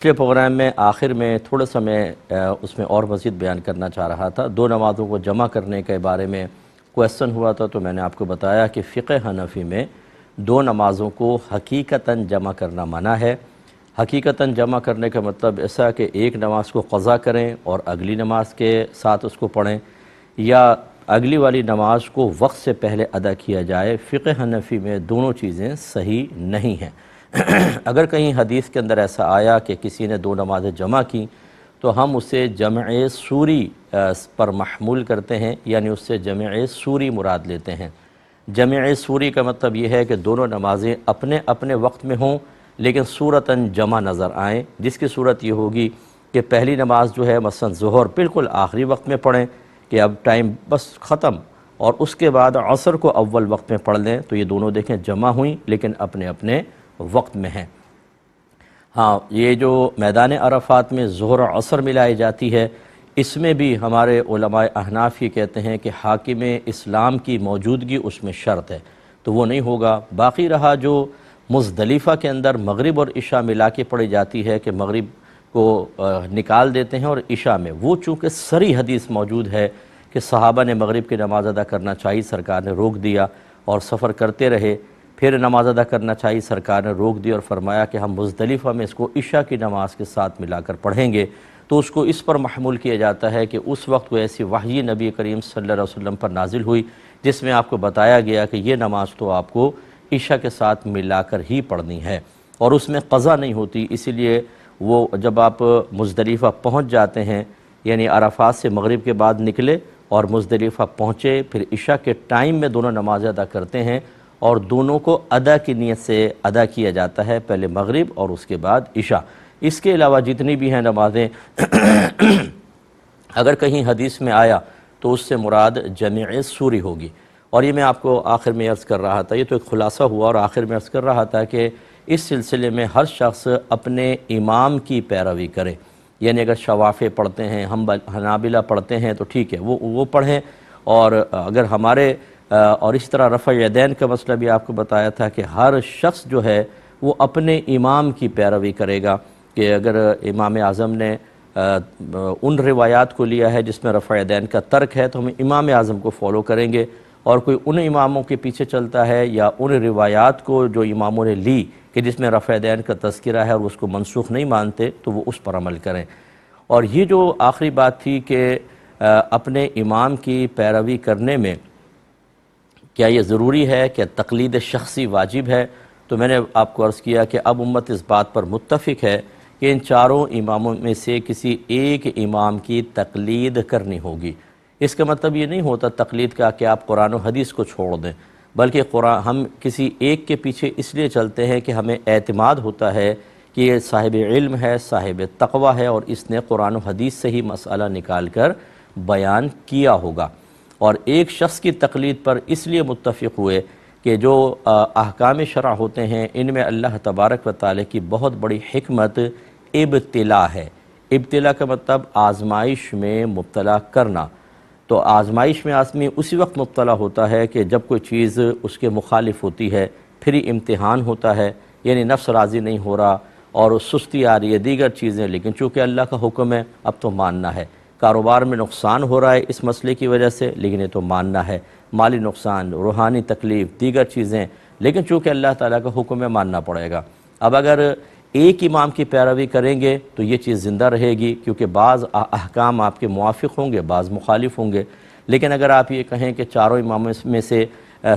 پچھلے پروگرام میں آخر میں تھوڑا سا میں اس میں اور مزید بیان کرنا چاہ رہا تھا۔ دو نمازوں کو جمع کرنے کے بارے میں کویسچن ہوا تھا، تو میں نے آپ کو بتایا کہ فقہ حنفی میں دو نمازوں کو حقیقتاً جمع کرنا منع ہے۔ حقیقتاً جمع کرنے کا مطلب ایسا کہ ایک نماز کو قضا کریں اور اگلی نماز کے ساتھ اس کو پڑھیں، یا اگلی والی نماز کو وقت سے پہلے ادا کیا جائے۔ فقہ حنفی میں دونوں چیزیں صحیح نہیں ہیں۔ اگر کہیں حدیث کے اندر ایسا آیا کہ کسی نے دو نمازیں جمع کی تو ہم اسے جمع سوری پر محمول کرتے ہیں، یعنی اس سے جمع سوری مراد لیتے ہیں۔ جمع سوری کا مطلب یہ ہے کہ دونوں نمازیں اپنے اپنے وقت میں ہوں لیکن صورتاً جمع نظر آئیں، جس کی صورت یہ ہوگی کہ پہلی نماز جو ہے مثلا ظہر بالکل آخری وقت میں پڑھیں کہ اب ٹائم بس ختم، اور اس کے بعد عصر کو اول وقت میں پڑھ لیں، تو یہ دونوں دیکھیں جمع ہوئیں لیکن اپنے اپنے وقت میں ہیں۔ ہاں، یہ جو میدان عرفات میں ظہر و عصر ملائی جاتی ہے، اس میں بھی ہمارے علماء احناف یہ کہتے ہیں کہ حاکم اسلام کی موجودگی اس میں شرط ہے، تو وہ نہیں ہوگا۔ باقی رہا جو مزدلفہ کے اندر مغرب اور عشاء ملا کے پڑھی جاتی ہے کہ مغرب کو نکال دیتے ہیں اور عشاء میں، وہ چونکہ صریح حدیث موجود ہے کہ صحابہ نے مغرب کی نماز ادا کرنا چاہیے، سرکار نے روک دیا اور سفر کرتے رہے، پھر نماز ادا کرنا چاہیے، سرکار نے روک دی اور فرمایا کہ ہم مزدلفہ میں اس کو عشاء کی نماز کے ساتھ ملا کر پڑھیں گے، تو اس کو اس پر محمول کیا جاتا ہے کہ اس وقت کوئی ایسی وحی نبی کریم صلی اللہ علیہ وسلم پر نازل ہوئی جس میں آپ کو بتایا گیا کہ یہ نماز تو آپ کو عشاء کے ساتھ ملا کر ہی پڑھنی ہے، اور اس میں قضا نہیں ہوتی۔ اسی لیے وہ جب آپ مزدلفہ پہنچ جاتے ہیں، یعنی عرفات سے مغرب کے بعد نکلے اور مزدلفہ پہنچے، پھر عشاء کے ٹائم میں دونوں نمازیں ادا کرتے ہیں، اور دونوں کو ادا کی نیت سے ادا کیا جاتا ہے، پہلے مغرب اور اس کے بعد عشاء۔ اس کے علاوہ جتنی بھی ہیں نمازیں اگر کہیں حدیث میں آیا تو اس سے مراد جمع سوری ہوگی۔ اور یہ میں آپ کو آخر میں عرض کر رہا تھا، یہ تو ایک خلاصہ ہوا، اور آخر میں عرض کر رہا تھا کہ اس سلسلے میں ہر شخص اپنے امام کی پیروی کرے، یعنی اگر شوافع پڑھتے ہیں، حنابلہ پڑھتے ہیں تو ٹھیک ہے، وہ پڑھیں، اور اگر ہمارے اور اس طرح رفع یدین کا مسئلہ بھی آپ کو بتایا تھا کہ ہر شخص جو ہے وہ اپنے امام کی پیروی کرے گا، کہ اگر امام اعظم نے ان روایات کو لیا ہے جس میں رفع یدین کا ترک ہے تو ہم امام اعظم کو فالو کریں گے، اور کوئی ان اماموں کے پیچھے چلتا ہے یا ان روایات کو جو اماموں نے لی کہ جس میں رفع یدین کا تذکرہ ہے اور اس کو منسوخ نہیں مانتے، تو وہ اس پر عمل کریں۔ اور یہ جو آخری بات تھی کہ اپنے امام کی پیروی کرنے میں کیا یہ ضروری ہے کہ تقلید شخصی واجب ہے، تو میں نے آپ کو عرض کیا کہ اب امت اس بات پر متفق ہے کہ ان چاروں اماموں میں سے کسی ایک امام کی تقلید کرنی ہوگی۔ اس کا مطلب یہ نہیں ہوتا تقلید کا کہ آپ قرآن و حدیث کو چھوڑ دیں، بلکہ ہم کسی ایک کے پیچھے اس لیے چلتے ہیں کہ ہمیں اعتماد ہوتا ہے کہ یہ صاحب علم ہے، صاحب تقوی ہے، اور اس نے قرآن و حدیث سے ہی مسئلہ نکال کر بیان کیا ہوگا۔ اور ایک شخص کی تقلید پر اس لیے متفق ہوئے کہ جو احکام شرع ہوتے ہیں ان میں اللہ تبارک و تعالی کی بہت بڑی حکمت ابتلا ہے۔ ابتلا کا مطلب آزمائش میں مبتلا کرنا، تو آزمائش میں آدمی اسی وقت مبتلا ہوتا ہے کہ جب کوئی چیز اس کے مخالف ہوتی ہے، پھر ہی امتحان ہوتا ہے، یعنی نفس راضی نہیں ہو رہا اور سستی آ رہی ہے، دیگر چیزیں، لیکن چونکہ اللہ کا حکم ہے اب تو ماننا ہے۔ کاروبار میں نقصان ہو رہا ہے اس مسئلے کی وجہ سے، لیکن یہ تو ماننا ہے، مالی نقصان، روحانی تکلیف، دیگر چیزیں، لیکن چونکہ اللہ تعالیٰ کا حکم ہے ماننا پڑے گا۔ اب اگر ایک امام کی پیروی کریں گے تو یہ چیز زندہ رہے گی، کیونکہ بعض احکام آپ کے موافق ہوں گے، بعض مخالف ہوں گے، لیکن اگر آپ یہ کہیں کہ چاروں اماموں میں سے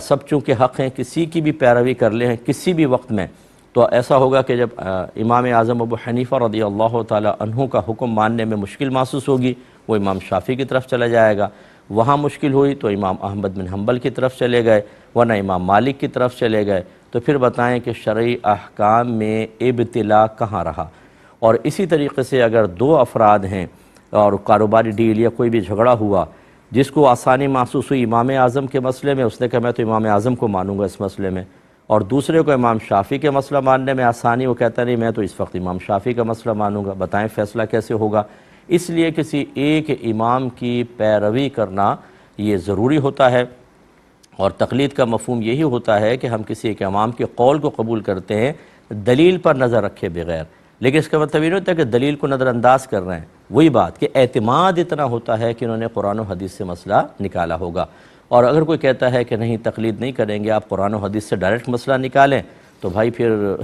سب چونکہ حق ہیں، کسی کی بھی پیروی کر لیں کسی بھی وقت میں، تو ایسا ہوگا کہ جب امام اعظم ابو حنیفہ رضی اللہ تعالی عنہ کا حکم ماننے میں مشکل محسوس ہوگی، وہ امام شافعی کی طرف چلا جائے گا، وہاں مشکل ہوئی تو امام احمد بن حنبل کی طرف چلے گئے، ورنہ امام مالک کی طرف چلے گئے، تو پھر بتائیں کہ شرعی احکام میں ابتلا کہاں رہا۔ اور اسی طریقے سے اگر دو افراد ہیں اور کاروباری ڈیل یا کوئی بھی جھگڑا ہوا، جس کو آسانی محسوس ہوئی امام اعظم کے مسئلے میں، اس نے کہا میں تو امام اعظم کو مانوں گا اس مسئلے میں، اور دوسرے کو امام شافعی کے مسئلہ ماننے میں آسانی، وہ کہتا نہیں میں تو اس وقت امام شافعی کا مسئلہ مانوں گا، بتائیں فیصلہ کیسے ہوگا؟ اس لیے کسی ایک امام کی پیروی کرنا یہ ضروری ہوتا ہے، اور تقلید کا مفہوم یہی ہوتا ہے کہ ہم کسی ایک امام کے قول کو قبول کرتے ہیں دلیل پر نظر رکھے بغیر۔ لیکن اس کا مطلب یہ نہیں ہوتا کہ دلیل کو نظر انداز کر رہے ہیں، وہی بات کہ اعتماد اتنا ہوتا ہے کہ انہوں نے قرآن و حدیث سے مسئلہ نکالا ہوگا۔ اور اگر کوئی کہتا ہے کہ نہیں تقلید نہیں کریں گے، آپ قرآن و حدیث سے ڈائریکٹ مسئلہ نکالیں، تو بھائی پھر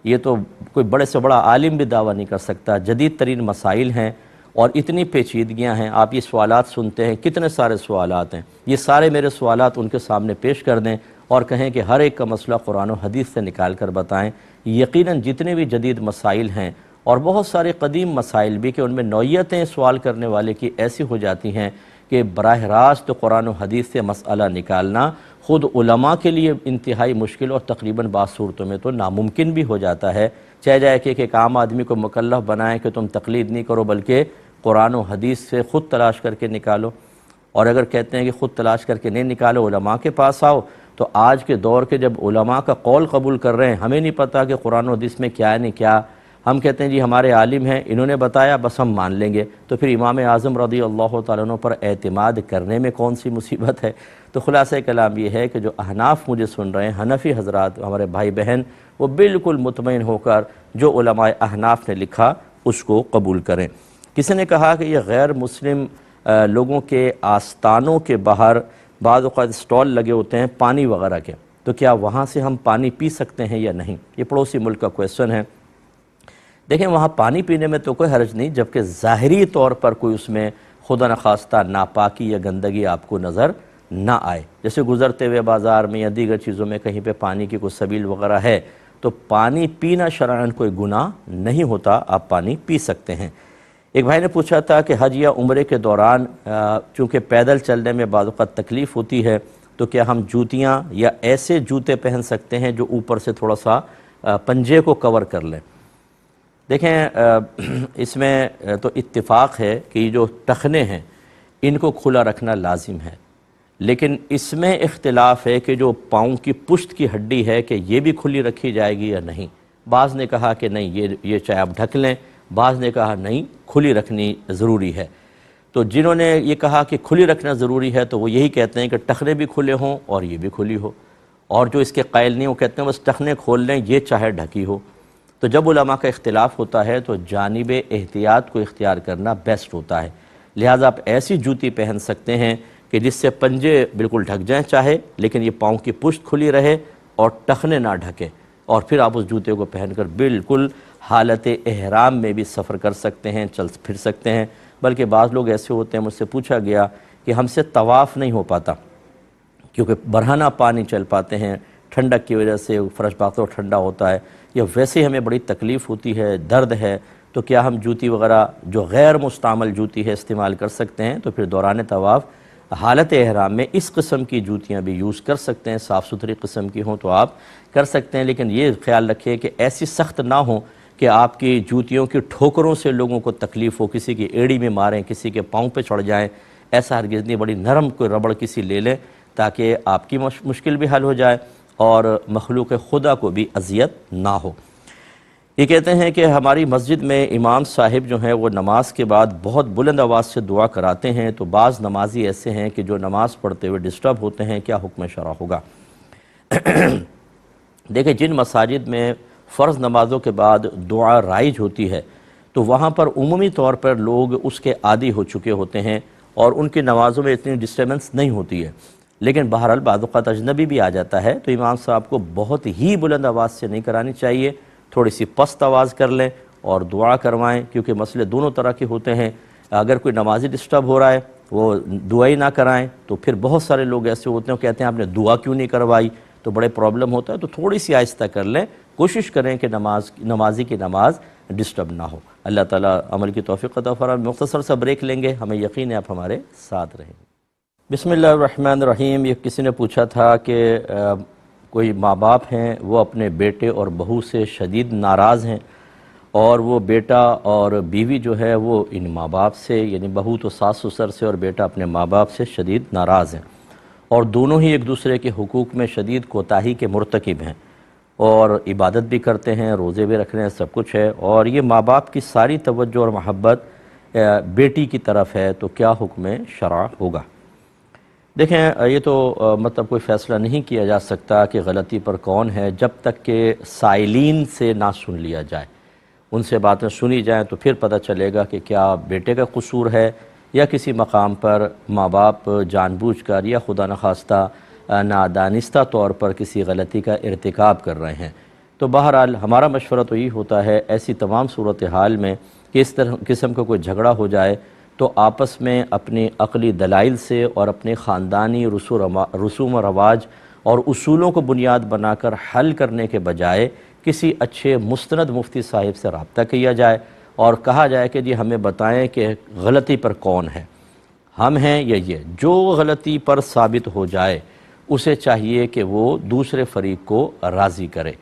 یہ تو کوئی بڑے سے بڑا عالم بھی دعویٰ نہیں کر سکتا۔ جدید ترین مسائل ہیں اور اتنی پیچیدگیاں ہیں، آپ یہ سوالات سنتے ہیں، کتنے سارے سوالات ہیں، یہ سارے میرے سوالات ان کے سامنے پیش کر دیں اور کہیں کہ ہر ایک کا مسئلہ قرآن و حدیث سے نکال کر بتائیں۔ یقیناً جتنے بھی جدید مسائل ہیں اور بہت سارے قدیم مسائل بھی کہ ان میں نوعیتیں سوال کرنے والے کی ایسی ہو جاتی ہیں کہ براہ راست قرآن و حدیث سے مسئلہ نکالنا خود علماء کے لیے انتہائی مشکل اور تقریباً بعض صورتوں میں تو ناممکن بھی ہو جاتا ہے، چاہے جائے کہ ایک عام آدمی کو مکلف بنائیں کہ تم تقلید نہیں کرو بلکہ قرآن و حدیث سے خود تلاش کر کے نکالو۔ اور اگر کہتے ہیں کہ خود تلاش کر کے نہیں نکالو، علماء کے پاس آؤ، تو آج کے دور کے جب علماء کا قول قبول کر رہے ہیں، ہمیں نہیں پتہ کہ قرآن و حدیث میں کیا ہے نہیں کیا، ہم کہتے ہیں جی ہمارے عالم ہیں، انہوں نے بتایا بس ہم مان لیں گے، تو پھر امام اعظم رضی اللہ تعالیٰ عنہ پر اعتماد کرنے میں کون سی مصیبت ہے؟ تو خلاصہ کلام یہ ہے کہ جو احناف مجھے سن رہے ہیں، حنفی حضرات ہمارے بھائی بہن، وہ بالکل مطمئن ہو کر جو علماء احناف نے لکھا اس کو قبول کریں۔ کسی نے کہا کہ یہ غیر مسلم لوگوں کے آستانوں کے باہر بعض اوقات سٹال لگے ہوتے ہیں پانی وغیرہ کے، تو کیا وہاں سے ہم پانی پی سکتے ہیں یا نہیں؟ یہ پڑوسی ملک کا کویسچن ہے۔ دیکھیں وہاں پانی پینے میں تو کوئی حرج نہیں، جبکہ ظاہری طور پر کوئی اس میں خدا نخواستہ ناپاکی یا گندگی آپ کو نظر نہ آئے، جیسے گزرتے ہوئے بازار میں یا دیگر چیزوں میں کہیں پہ پانی کی کوئی سبیل وغیرہ ہے تو پانی پینا شرعاً کوئی گناہ نہیں ہوتا، آپ پانی پی سکتے ہیں۔ ایک بھائی نے پوچھا تھا کہ حج یا عمرے کے دوران چونکہ پیدل چلنے میں بعض اوقات تکلیف ہوتی ہے تو کیا ہم جوتیاں یا ایسے جوتے پہن سکتے ہیں جو اوپر سے تھوڑا سا پنجے کو کور کر لیں؟ دیکھیں اس میں تو اتفاق ہے کہ یہ جو ٹخنے ہیں ان کو کھلا رکھنا لازم ہے، لیکن اس میں اختلاف ہے کہ جو پاؤں کی پشت کی ہڈی ہے کہ یہ بھی کھلی رکھی جائے گی یا نہیں۔ بعض نے کہا کہ نہیں یہ چاہے آپ ڈھک لیں، بعض نے کہا نہیں کھلی رکھنی ضروری ہے۔ تو جنہوں نے یہ کہا کہ کھلی رکھنا ضروری ہے تو وہ یہی کہتے ہیں کہ ٹخنے بھی کھلے ہوں اور یہ بھی کھلی ہو، اور جو اس کے قائل نہیں وہ کہتے ہیں بس ٹخنے کھول لیں یہ چاہے ڈھکی ہو۔ تو جب علماء کا اختلاف ہوتا ہے تو جانب احتیاط کو اختیار کرنا بیسٹ ہوتا ہے، لہٰذا آپ ایسی جوتی پہن سکتے ہیں کہ جس سے پنجے بالکل ڈھک جائیں چاہے، لیکن یہ پاؤں کی پشت کھلی رہے اور ٹخنے نہ ڈھکیں، اور پھر آپ اس جوتے کو پہن کر بالکل حالت احرام میں بھی سفر کر سکتے ہیں، چل پھر سکتے ہیں۔ بلکہ بعض لوگ ایسے ہوتے ہیں، مجھ سے پوچھا گیا کہ ہم سے طواف نہیں ہو پاتا کیونکہ برہنہ پانی چل پاتے ہیں، ٹھنڈک کی وجہ سے فرش باغ ٹھنڈا ہوتا ہے، یا ویسے ہمیں بڑی تکلیف ہوتی ہے، درد ہے، تو کیا ہم جوتی وغیرہ جو غیر مستعمل جوتی ہے استعمال کر سکتے ہیں؟ تو پھر دوران طواف حالت احرام میں اس قسم کی جوتیاں بھی یوز کر سکتے ہیں، صاف ستھری قسم کی ہوں تو آپ کر سکتے ہیں، لیکن یہ خیال رکھیں کہ ایسی سخت نہ ہوں کہ آپ کی جوتیوں کی ٹھوکروں سے لوگوں کو تکلیف ہو، کسی کی ایڑی میں ماریں، کسی کے پاؤں پہ چڑھ جائیں، ایسا ہرگز نہیں۔ بڑی نرم کوئی ربڑ کسی لے لیں تاکہ آپ کی مشکل بھی حل ہو جائے اور مخلوق خدا کو بھی اذیت نہ ہو۔ یہ کہتے ہیں کہ ہماری مسجد میں امام صاحب جو ہیں وہ نماز کے بعد بہت بلند آواز سے دعا کراتے ہیں، تو بعض نمازی ایسے ہیں کہ جو نماز پڑھتے ہوئے ڈسٹرب ہوتے ہیں، کیا حکم شرع ہوگا؟ دیکھیں جن مساجد میں فرض نمازوں کے بعد دعا رائج ہوتی ہے تو وہاں پر عمومی طور پر لوگ اس کے عادی ہو چکے ہوتے ہیں اور ان کی نمازوں میں اتنی ڈسٹربنس نہیں ہوتی ہے، لیکن بہرحال بعض اوقات اجنبی بھی آ جاتا ہے تو امام صاحب کو بہت ہی بلند آواز سے نہیں کرانی چاہیے، تھوڑی سی پست آواز کر لیں اور دعا کروائیں، کیونکہ مسئلے دونوں طرح کے ہوتے ہیں۔ اگر کوئی نمازی ڈسٹرب ہو رہا ہے وہ دعا ہی نہ کرائیں، تو پھر بہت سارے لوگ ایسے ہوتے ہیں کہتے ہیں آپ نے دعا کیوں نہیں کروائی، تو بڑے پرابلم ہوتا ہے، تو تھوڑی سی آہستہ کر لیں، کوشش کریں کہ نمازی کی نماز ڈسٹرب نہ ہو۔ اللہ تعالیٰ عمل کی توفیق عطا فرمائے۔ مختصر سا بریک لیں گے، ہمیں یقین ہے آپ ہمارے ساتھ رہیں گے۔ بسم اللہ الرحمن الرحیم۔ یہ کسی نے پوچھا تھا کہ کوئی ماں باپ ہیں وہ اپنے بیٹے اور بہو سے شدید ناراض ہیں، اور وہ بیٹا اور بیوی جو ہے وہ ان ماں باپ سے، یعنی بہو تو ساس سسر سے اور بیٹا اپنے ماں باپ سے شدید ناراض ہیں، اور دونوں ہی ایک دوسرے کے حقوق میں شدید کوتاہی کے مرتکب ہیں، اور عبادت بھی کرتے ہیں، روزے بھی رکھ رہے ہیں، سب کچھ ہے، اور یہ ماں باپ کی ساری توجہ اور محبت بیٹی کی طرف ہے، تو کیا حکم شرع ہوگا؟ دیکھیں یہ تو مطلب کوئی فیصلہ نہیں کیا جا سکتا کہ غلطی پر کون ہے جب تک کہ سائلین سے نہ سن لیا جائے، ان سے باتیں سنی جائیں تو پھر پتہ چلے گا کہ کیا بیٹے کا قصور ہے یا کسی مقام پر ماں باپ جان بوجھ کر یا خدا نخواستہ نادانستہ طور پر کسی غلطی کا ارتکاب کر رہے ہیں۔ تو بہرحال ہمارا مشورہ تو یہی ہوتا ہے ایسی تمام صورتحال میں کہ اس طرح قسم کا کوئی جھگڑا ہو جائے تو آپس میں اپنی عقلی دلائل سے اور اپنے خاندانی رسوم و رواج اور اصولوں کو بنیاد بنا کر حل کرنے کے بجائے کسی اچھے مستند مفتی صاحب سے رابطہ کیا جائے اور کہا جائے کہ جی ہمیں بتائیں کہ غلطی پر کون ہے، ہم ہیں یا یہ۔ جو غلطی پر ثابت ہو جائے اسے چاہیے کہ وہ دوسرے فریق کو راضی کرے۔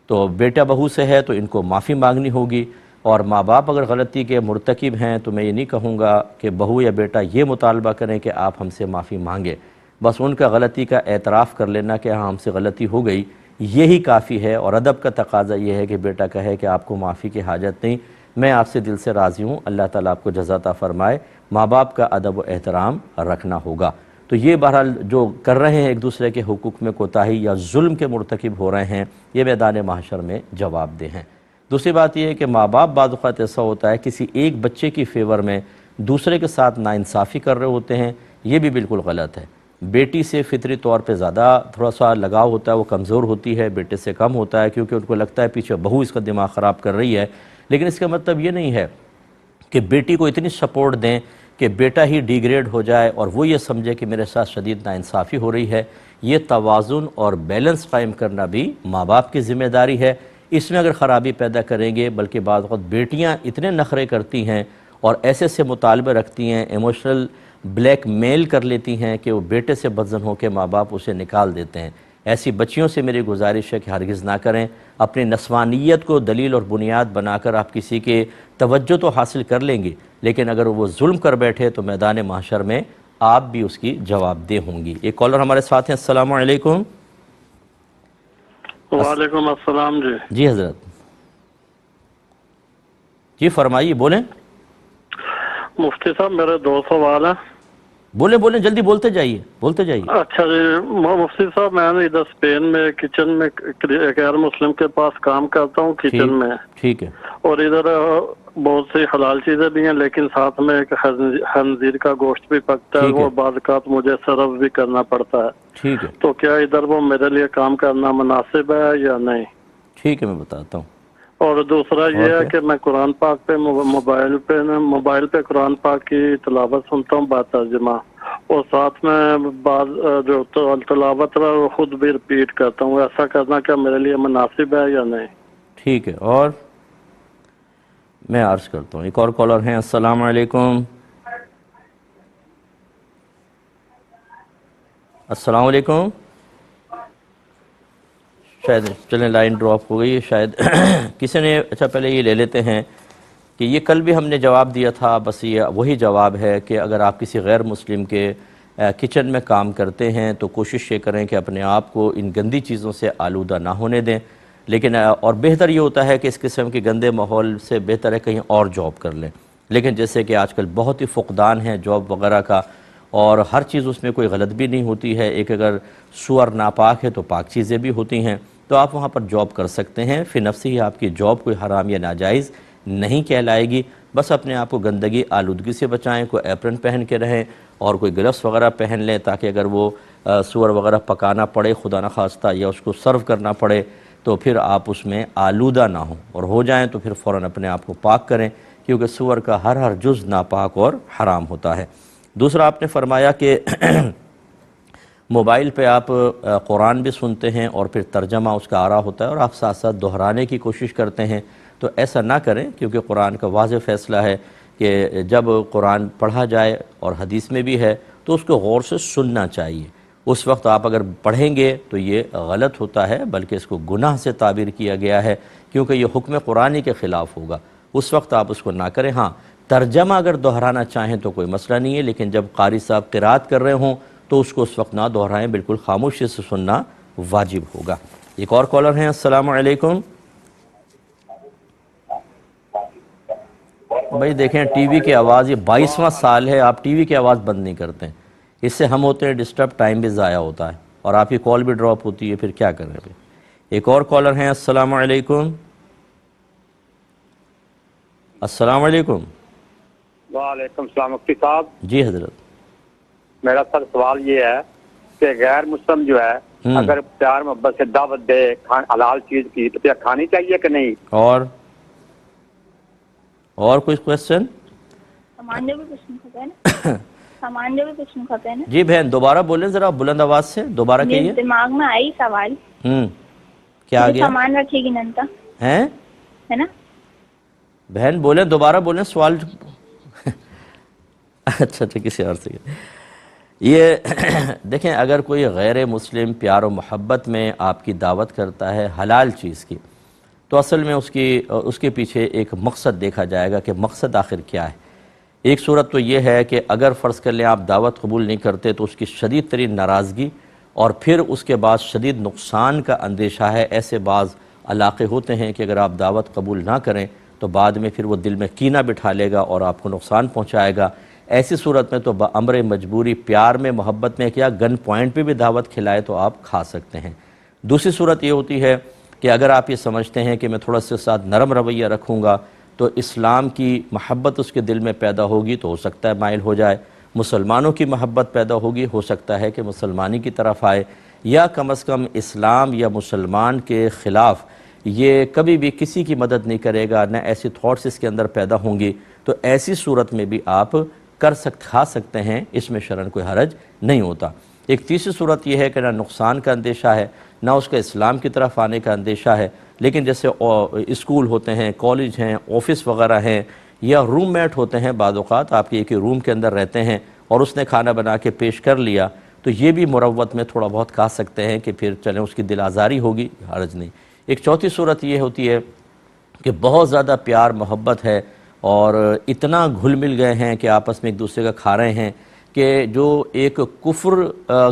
تو بیٹا بہو سے ہے تو ان کو معافی مانگنی ہوگی، اور ماں باپ اگر غلطی کے مرتکب ہیں تو میں یہ نہیں کہوں گا کہ بہو یا بیٹا یہ مطالبہ کریں کہ آپ ہم سے معافی مانگیں، بس ان کا غلطی کا اعتراف کر لینا کہ ہاں ہم سے غلطی ہو گئی یہی کافی ہے۔ اور ادب کا تقاضا یہ ہے کہ بیٹا کہے کہ آپ کو معافی کی حاجت نہیں، میں آپ سے دل سے راضی ہوں، اللہ تعالیٰ آپ کو جزا عطا فرمائے۔ ماں باپ کا ادب و احترام رکھنا ہوگا۔ تو یہ بہرحال جو کر رہے ہیں ایک دوسرے کے حقوق میں کوتاہی یا ظلم کے مرتکب ہو رہے ہیں، یہ میدان محشر میں جواب دہ ہیں۔ دوسری بات یہ ہے کہ ماں باپ بعض اوقات ایسا ہوتا ہے کسی ایک بچے کی فیور میں دوسرے کے ساتھ ناانصافی کر رہے ہوتے ہیں، یہ بھی بالکل غلط ہے۔ بیٹی سے فطری طور پہ زیادہ تھوڑا سا لگاؤ ہوتا ہے، وہ کمزور ہوتی ہے، بیٹے سے کم ہوتا ہے کیونکہ ان کو لگتا ہے پیچھے بہو اس کا دماغ خراب کر رہی ہے، لیکن اس کا مطلب یہ نہیں ہے کہ بیٹی کو اتنی سپورٹ دیں کہ بیٹا ہی ڈی گریڈ ہو جائے اور وہ یہ سمجھے کہ میرے ساتھ شدید ناانصافی ہو رہی ہے۔ یہ توازن اور بیلنس قائم کرنا بھی ماں باپ کی ذمہ داری ہے۔ اس میں اگر خرابی پیدا کریں گے، بلکہ بعض وقت بیٹیاں اتنے نخرے کرتی ہیں اور ایسے سے مطالبے رکھتی ہیں، ایموشنل بلیک میل کر لیتی ہیں کہ وہ بیٹے سے بدظن ہو کے ماں باپ اسے نکال دیتے ہیں۔ ایسی بچیوں سے میری گزارش ہے کہ ہرگز نہ کریں۔ اپنی نسوانیت کو دلیل اور بنیاد بنا کر آپ کسی کے توجہ تو حاصل کر لیں گے، لیکن اگر وہ ظلم کر بیٹھے تو میدان محشر میں آپ بھی اس کی جواب دہ ہوں گی۔ ایک کالر ہمارے ساتھ ہیں، السلام علیکم۔ وعلیکم السلام جی۔ جی حضرت، جی فرمائیے، بولیں مفتی صاحب میرے دو سوال ہیں۔ بولیں جلدی بولتے جائیے۔ اچھا جی مفتی صاحب، میں نے ادھر اسپین میں کچن میں غیر مسلم کے پاس کام کرتا ہوں کچن میں، ٹھیک ہے، اور ادھر بہت سی حلال چیزیں بھی ہیں، لیکن ساتھ میں ایک خنزیر کا گوشت بھی پکتا ہے، وہ بعض اوقات مجھے سرو بھی کرنا پڑتا ہے۔ ٹھیک ہے، تو کیا ادھر وہ میرے لیے کام کرنا مناسب ہے یا نہیں؟ ٹھیک ہے، میں بتاتا ہوں۔ اور دوسرا یہ ہے کہ میں قرآن پاک پہ موبائل پہ قرآن پاک کی تلاوت سنتا ہوں با ترجمہ، اور ساتھ میں بعض جو تلاوت ہے وہ خود بھی رپیٹ کرتا ہوں۔ ایسا کرنا کیا میرے لیے مناسب ہے یا نہیں؟ ٹھیک ہے، اور میں عرض کرتا ہوں۔ ایک اور کالر ہیں، السلام علیکم۔ السلام علیکم۔ شاید چلیں لائن ڈراپ ہو گئی ہے شاید کسی نے۔ اچھا پہلے یہ لے لیتے ہیں کہ یہ کل بھی ہم نے جواب دیا تھا، بس یہ وہی جواب ہے کہ اگر آپ کسی غیر مسلم کے کچن میں کام کرتے ہیں تو کوشش یہ کریں کہ اپنے آپ کو ان گندی چیزوں سے آلودہ نہ ہونے دیں، لیکن اور بہتر یہ ہوتا ہے کہ اس قسم کے گندے ماحول سے بہتر ہے کہیں اور جاب کر لیں۔ لیکن جیسے کہ آج کل بہت ہی فقدان ہے جاب وغیرہ کا، اور ہر چیز اس میں کوئی غلط بھی نہیں ہوتی ہے، ایک اگر سور ناپاک ہے تو پاک چیزیں بھی ہوتی ہیں، تو آپ وہاں پر جاب کر سکتے ہیں۔ فی نفسی ہی آپ کی جاب کوئی حرام یا ناجائز نہیں کہلائے گی، بس اپنے آپ کو گندگی آلودگی سے بچائیں، کوئی ایپرن پہن کے رہیں اور کوئی گلوز وغیرہ پہن لیں، تاکہ اگر وہ سور وغیرہ پکانا پڑے خدا نخواستہ یا اس کو سرو کرنا پڑے تو پھر آپ اس میں آلودہ نہ ہوں، اور ہو جائیں تو پھر فوراً اپنے آپ کو پاک کریں، کیونکہ سور کا ہر جز ناپاک اور حرام ہوتا ہے۔ دوسرا آپ نے فرمایا کہ موبائل پہ آپ قرآن بھی سنتے ہیں اور پھر ترجمہ اس کا آ رہا ہوتا ہے اور آپ ساتھ ساتھ دہرانے کی کوشش کرتے ہیں، تو ایسا نہ کریں، کیونکہ قرآن کا واضح فیصلہ ہے کہ جب قرآن پڑھا جائے اور حدیث میں بھی ہے تو اس کو غور سے سننا چاہیے۔ اس وقت آپ اگر پڑھیں گے تو یہ غلط ہوتا ہے، بلکہ اس کو گناہ سے تعبیر کیا گیا ہے، کیونکہ یہ حکم قرآنی کے خلاف ہوگا، اس وقت آپ اس کو نہ کریں۔ ہاں ترجمہ اگر دہرانا چاہیں تو کوئی مسئلہ نہیں ہے، لیکن جب قاری صاحب قرات کر رہے ہوں تو اس کو اس وقت نہ دہرائیں، بالکل خاموشی سے سننا واجب ہوگا۔ ایک اور کالر ہیں، السلام علیکم۔ بھائی دیکھیں ٹی وی کی آواز، یہ 22واں سال ہے آپ ٹی وی کی آواز بند نہیں کرتے ہیں، اس سے ہم ہوتے ہیں ڈسٹرب، ٹائم بھی ضائع ہوتا ہے اور آپ کی کال بھی ڈراپ ہوتی ہے، پھر کیا کریں پھر۔ ایک اور کالر ہیں، السلام علیکم۔ السلام علیکم۔ وعلیکم السلام مفتی صاحب۔ جی حضرت۔ میرا سر سوال یہ ہے کہ غیر مسلم جو ہے اگر پیار محبت سے دعوت دے حلال چیز کی تو کیا کھانی چاہیے کہ نہیں؟ اور کوئی کوشچن؟ سامان جو بھی کچھ نہیں کھاتے ہیں نا، سامان جو بھی کچھ نہیں کھاتے ہیں نا۔ جی بہن دوبارہ بولیں ذرا بلند آواز سے، دوبارہ کہیے۔ دماغ میں آئی سوال، کیا آگیا؟ سامان رکھے گی ننتا ہے نا؟ بہن بولیں، دوبارہ بولیں سوال۔ اچھا کسی اور سے یہ دیکھیں، اگر کوئی غیر مسلم پیار و محبت میں آپ کی دعوت کرتا ہے حلال چیز کی، تو اصل میں اس کے پیچھے ایک مقصد دیکھا جائے گا کہ مقصد آخر کیا ہے۔ ایک صورت تو یہ ہے کہ اگر فرض کر لیں آپ دعوت قبول نہیں کرتے تو اس کی شدید ترین ناراضگی اور پھر اس کے بعد شدید نقصان کا اندیشہ ہے۔ ایسے بعض علاقے ہوتے ہیں کہ اگر آپ دعوت قبول نہ کریں تو بعد میں پھر وہ دل میں کینہ بٹھا لے گا اور آپ کو نقصان پہنچائے گا۔ ایسی صورت میں تو بامر مجبوری پیار میں محبت میں کیا گن پوائنٹ پہ بھی دعوت کھلائے تو آپ کھا سکتے ہیں۔ دوسری صورت یہ ہوتی ہے کہ اگر آپ یہ سمجھتے ہیں کہ میں تھوڑا سے ساتھ نرم رویہ رکھوں گا تو اسلام کی محبت اس کے دل میں پیدا ہوگی تو ہو سکتا ہے مائل ہو جائے، مسلمانوں کی محبت پیدا ہوگی ہو سکتا ہے کہ مسلمانی کی طرف آئے، یا کم از کم اسلام یا مسلمان کے خلاف یہ کبھی بھی کسی کی مدد نہیں کرے گا، نہ ایسی تھاٹس اس کے اندر پیدا ہوں گی، تو ایسی صورت میں بھی آپ کھا سکتے ہیں، اس میں شرعاً کوئی حرج نہیں ہوتا۔ ایک تیسری صورت یہ ہے کہ نہ نقصان کا اندیشہ ہے، نہ اس کا اسلام کی طرف آنے کا اندیشہ ہے، لیکن جیسے اسکول ہوتے ہیں، کالج ہیں، آفس وغیرہ ہیں، یا روم میٹ ہوتے ہیں، بعض اوقات آپ کے ایک ہی روم کے اندر رہتے ہیں اور اس نے کھانا بنا کے پیش کر لیا، تو یہ بھی مروت میں تھوڑا بہت کھا سکتے ہیں کہ پھر چلیں اس کی دل آزاری ہوگی، حرج نہیں۔ ایک چوتھی صورت یہ ہوتی ہے کہ بہت زیادہ پیار محبت ہے اور اتنا گھل مل گئے ہیں کہ آپس میں ایک دوسرے کا کھا رہے ہیں کہ جو ایک کفر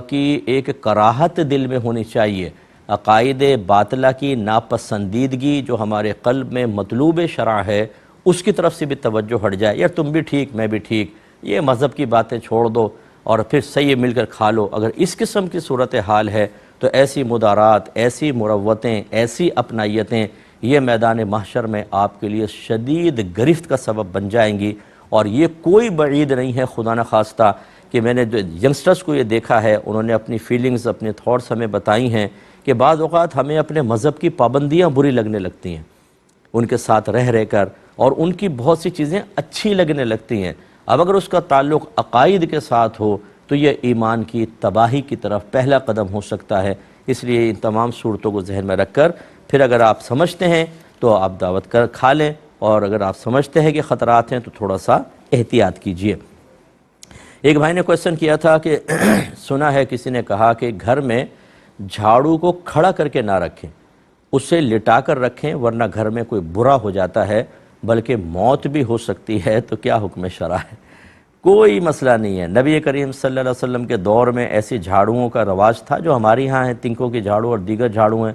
کی ایک کراہت دل میں ہونی چاہیے، عقائد باطلہ کی ناپسندیدگی جو ہمارے قلب میں مطلوب شرع ہے، اس کی طرف سے بھی توجہ ہٹ جائے، یار تم بھی ٹھیک میں بھی ٹھیک، یہ مذہب کی باتیں چھوڑ دو اور پھر صحیح مل کر کھا لو۔ اگر اس قسم کی صورتحال ہے تو ایسی مدارات، ایسی مروتیں، ایسی اپنائیتیں یہ میدان محشر میں آپ کے لیے شدید گرفت کا سبب بن جائیں گی، اور یہ کوئی بعید نہیں ہے خدا نخواستہ کہ میں نے جو ینگسٹرز کو یہ دیکھا ہے، انہوں نے اپنی فیلنگز، اپنے تھاٹس ہمیں بتائی ہیں کہ بعض اوقات ہمیں اپنے مذہب کی پابندیاں بری لگنے لگتی ہیں ان کے ساتھ رہ کر، اور ان کی بہت سی چیزیں اچھی لگنے لگتی ہیں۔ اب اگر اس کا تعلق عقائد کے ساتھ ہو تو یہ ایمان کی تباہی کی طرف پہلا قدم ہو سکتا ہے۔ اس لیے ان تمام صورتوں کو ذہن میں رکھ کر پھر اگر آپ سمجھتے ہیں تو آپ دعوت کر کھا لیں، اور اگر آپ سمجھتے ہیں کہ خطرات ہیں تو تھوڑا سا احتیاط کیجئے۔ ایک بھائی نے کویسچن کیا تھا کہ سنا ہے کسی نے کہا کہ گھر میں جھاڑو کو کھڑا کر کے نہ رکھیں، اسے لٹا کر رکھیں ورنہ گھر میں کوئی برا ہو جاتا ہے بلکہ موت بھی ہو سکتی ہے، تو کیا حکم شرع ہے؟ کوئی مسئلہ نہیں ہے۔ نبی کریم صلی اللہ علیہ وسلم کے دور میں ایسی جھاڑوؤں کا رواج تھا جو ہمارے ہاں ہیں، تنکوں کی جھاڑو اور دیگر جھاڑو ہیں،